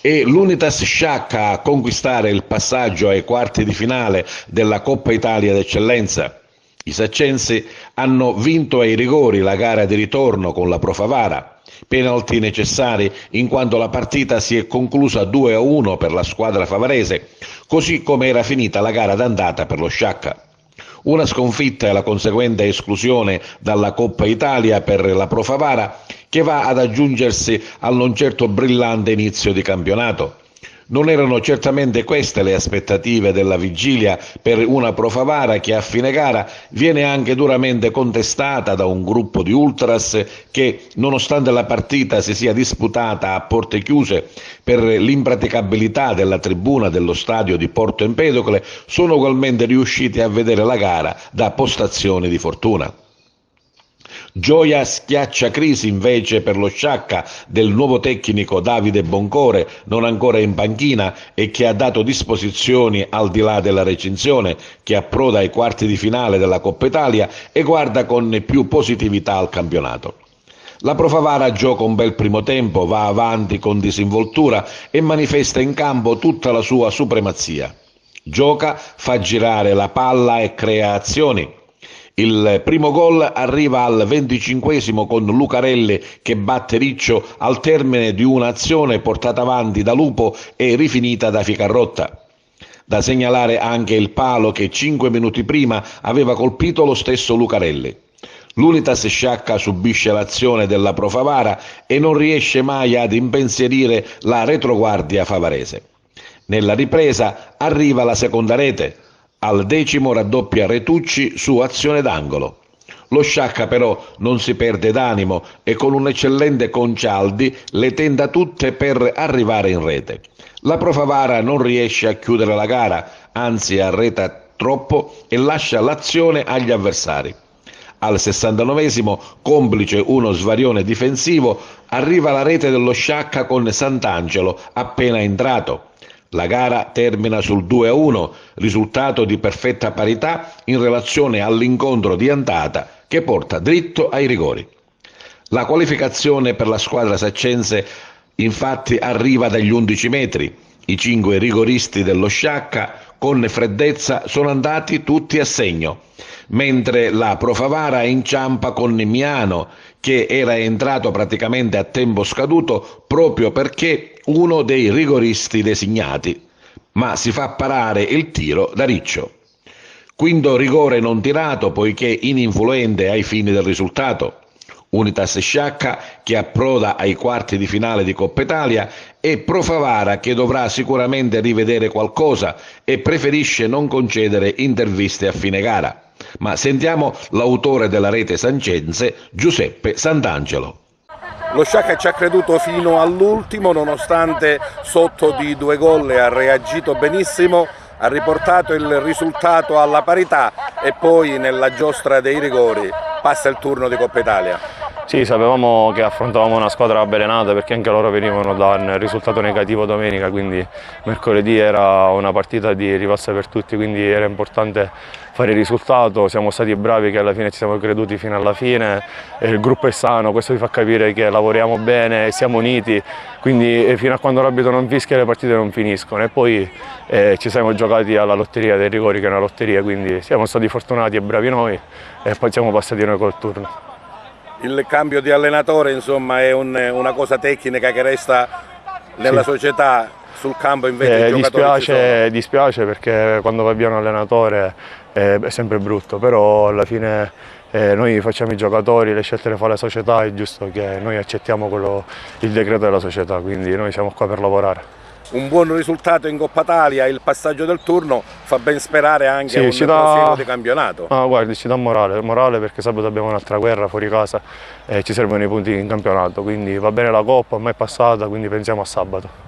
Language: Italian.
e l'Unitas Sciacca a conquistare il passaggio ai quarti di finale della Coppa Italia d'Eccellenza. I saccensi hanno vinto ai rigori la gara di ritorno con la Pro Favara, penalty necessari in quanto la partita si è conclusa 2-1 per la squadra favarese, così come era finita la gara d'andata per lo Sciacca. Una sconfitta e la conseguente esclusione dalla Coppa Italia per la Pro Favara che va ad aggiungersi al non certo brillante inizio di campionato. Non erano certamente queste le aspettative della vigilia per una Pro Favara che a fine gara viene anche duramente contestata da un gruppo di ultras che, nonostante la partita si sia disputata a porte chiuse per l'impraticabilità della tribuna dello stadio di Porto Empedocle, sono ugualmente riusciti a vedere la gara da postazioni di fortuna. Gioia schiacciacrisi invece per lo Sciacca del nuovo tecnico Davide Boncore, non ancora in panchina e che ha dato disposizioni al di là della recinzione, che approda ai quarti di finale della Coppa Italia e guarda con più positività al campionato. La Pro Favara gioca un bel primo tempo, va avanti con disinvoltura e manifesta in campo tutta la sua supremazia. Gioca, fa girare la palla e crea azioni. Il primo gol arriva al 25esimo con Lucarelli che batte Riccio al termine di un'azione portata avanti da Lupo e rifinita da Ficarrotta. Da segnalare anche il palo che 5 minuti prima aveva colpito lo stesso Lucarelli. L'Unitas Sciacca subisce l'azione della Pro Favara e non riesce mai ad impensierire la retroguardia favarese. Nella ripresa arriva la seconda rete. Al 10° raddoppia Retucci su azione d'angolo. Lo Sciacca però non si perde d'animo e con un eccellente Concialdi le tenta tutte per arrivare in rete. La Pro Favara non riesce a chiudere la gara, anzi arreta troppo e lascia l'azione agli avversari. Al 69esimo, complice uno svarione difensivo, arriva la rete dello Sciacca con Sant'Angelo appena entrato. La gara termina sul 2-1, risultato di perfetta parità in relazione all'incontro di andata che porta dritto ai rigori. La qualificazione per la squadra saccense infatti arriva dagli 11 metri. I 5 rigoristi dello Sciacca con freddezza sono andati tutti a segno, mentre la Pro Favara inciampa con Miano, che era entrato praticamente a tempo scaduto proprio perché uno dei rigoristi designati, ma si fa parare il tiro da Riccio. Quinto rigore non tirato poiché ininfluente ai fini del risultato. Unitas Sciacca che approda ai quarti di finale di Coppa Italia e Pro Favara che dovrà sicuramente rivedere qualcosa e preferisce non concedere interviste a fine gara. Ma sentiamo l'autore della rete sancense, Giuseppe Sant'Angelo. Lo Sciacca ci ha creduto fino all'ultimo, nonostante sotto di 2 gol ha reagito benissimo, ha riportato il risultato alla parità e poi nella giostra dei rigori passa il turno di Coppa Italia. Sì, sapevamo che affrontavamo una squadra avvelenata perché anche loro venivano da un risultato negativo domenica, quindi mercoledì era una partita di rivalsa per tutti, quindi era importante fare il risultato. Siamo stati bravi che alla fine ci siamo creduti fino alla fine, il gruppo è sano, questo vi fa capire che lavoriamo bene, siamo uniti, quindi fino a quando l'arbitro non fischia le partite non finiscono e poi ci siamo giocati alla lotteria dei rigori che è una lotteria, quindi siamo stati fortunati e bravi noi e poi siamo passati noi col turno. Il cambio di allenatore insomma è una cosa tecnica che resta nella società, sul campo invece i giocatori dispiace perché quando va via un allenatore è sempre brutto, però alla fine noi facciamo i giocatori, le scelte le fa la società, è giusto che noi accettiamo il decreto della società, quindi noi siamo qua per lavorare. Un buon risultato in Coppa Italia, il passaggio del turno fa ben sperare anche un proseguo di campionato. Guardi, ci dà morale perché sabato abbiamo un'altra guerra fuori casa e ci servono i punti in campionato, quindi va bene la Coppa, ormai è passata, quindi pensiamo a sabato.